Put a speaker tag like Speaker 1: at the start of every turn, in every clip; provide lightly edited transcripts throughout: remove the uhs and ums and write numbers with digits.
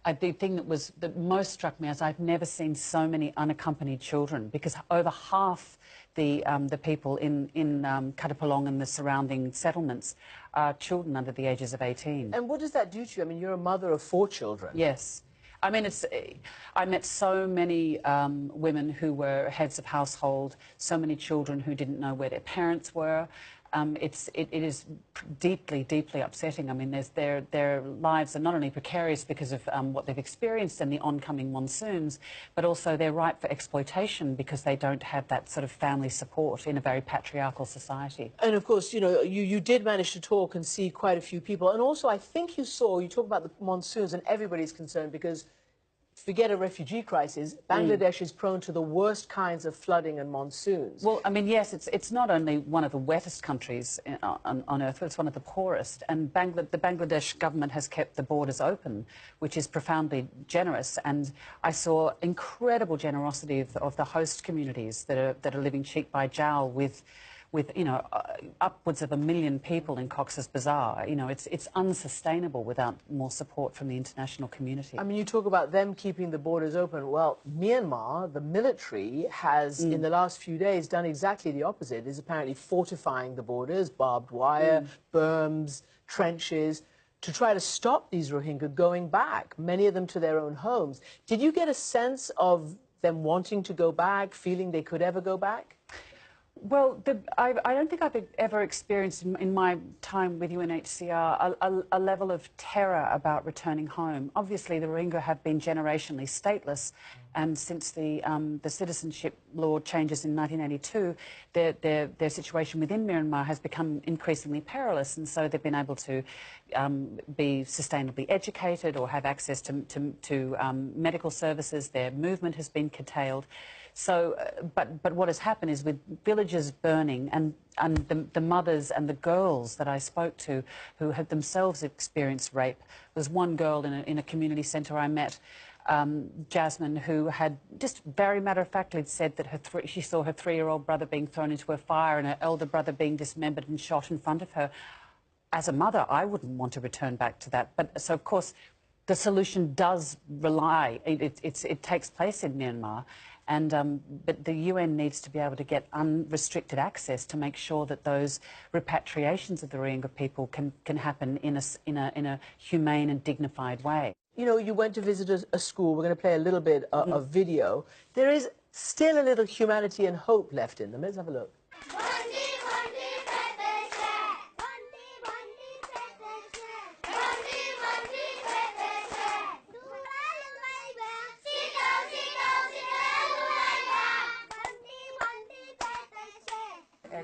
Speaker 1: The thing that most struck me is I've never seen so many unaccompanied children, because over half the people in Katapalong and the surrounding settlements are children under the ages of 18.
Speaker 2: And what does that do to you? I mean, you're a mother of 4 children.
Speaker 1: Yes. I mean, I met so many women who were heads of household, so many children who didn't know where their parents were. It is deeply, deeply upsetting. I mean, their lives are not only precarious because of what they've experienced in the oncoming monsoons, but also they're ripe for exploitation because they don't have that sort of family support in a very patriarchal society.
Speaker 2: And of course, you know, you did manage to talk and see quite a few people. And also, I think you talk about the monsoons, and everybody's concerned because, forget a refugee crisis, Bangladesh is prone to the worst kinds of flooding and monsoons.
Speaker 1: Well, I mean, yes, it's not only one of the wettest countries on earth, but it's one of the poorest. And the Bangladesh government has kept the borders open, which is profoundly generous. And I saw incredible generosity of the host communities that are living cheek by jowl with you know, upwards of 1 million people in Cox's Bazar. You know, it's unsustainable without more support from the international community.
Speaker 2: I mean, you talk about them keeping the borders open. Well, Myanmar, the military, has in the last few days done exactly the opposite. Is apparently fortifying the borders, barbed wire, berms, trenches, to try to stop these Rohingya going back, many of them to their own homes. Did you get a sense of them wanting to go back, feeling they could ever go back?
Speaker 1: Well, I don't think I've ever experienced in my time with UNHCR a level of terror about returning home. Obviously, the Rohingya have been generationally stateless, and since the citizenship law changes in 1982, their situation within Myanmar has become increasingly perilous, and so they've been able to be sustainably educated or have access to medical services. Their movement has been curtailed. So, but what has happened is, with villages burning and the mothers and the girls that I spoke to who had themselves experienced rape. There was one girl in a community centre I met, Jasmine, who had just very matter-of-factly said that she saw her 3-year-old brother being thrown into a fire and her elder brother being dismembered and shot in front of her. As a mother, I wouldn't want to return back to that. But so, of course, the solution does rely, it takes place in Myanmar, and but the UN needs to be able to get unrestricted access to make sure that those repatriations of the Rohingya people can happen in a humane and dignified way.
Speaker 2: You know, you went to visit a school. We're going to play a little bit of video. There is still a little humanity and hope left in them. Let's have a look.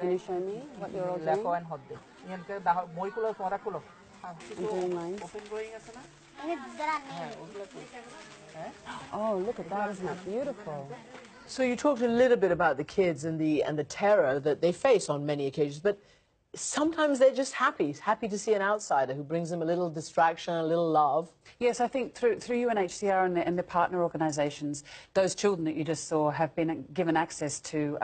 Speaker 1: Can you show me what you're all doing? Doing mine. Oh, look at that, isn't that beautiful?
Speaker 2: So you talked a little bit about the kids and the terror that they face on many occasions, but sometimes they're just happy to see an outsider who brings them a little distraction, a little love.
Speaker 1: Yes, I think through UNHCR and the partner organisations, those children that you just saw have been given access to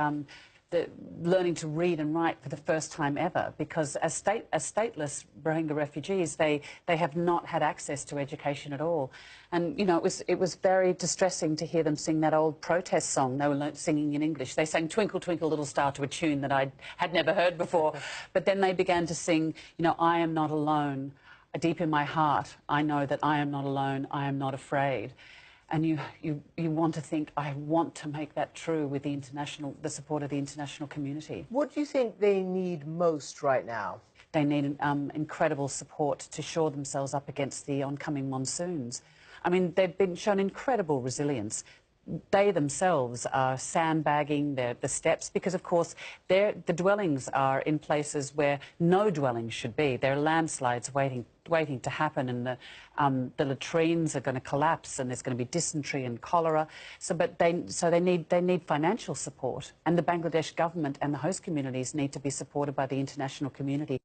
Speaker 1: learning to read and write for the first time ever, because as stateless Rohingya refugees, they have not had access to education at all. And, you know, it was very distressing to hear them sing that old protest song. They were singing in English. They sang Twinkle, Twinkle, Little Star to a tune that I had never heard before. But then they began to sing, you know, I am not alone. Deep in my heart, I know that I am not alone. I am not afraid. And you want to think, I want to make that true with the support of the international community. What
Speaker 2: do you think they need most right now?
Speaker 1: They need incredible support to shore themselves up against the oncoming monsoons. I mean, they've been shown incredible resilience. They themselves are sandbagging the steps because, of course, the dwellings are in places where no dwellings should be. There are landslides waiting to happen, and the latrines are going to collapse, and there's going to be dysentery and cholera. So they need financial support, and the Bangladesh government and the host communities need to be supported by the international community.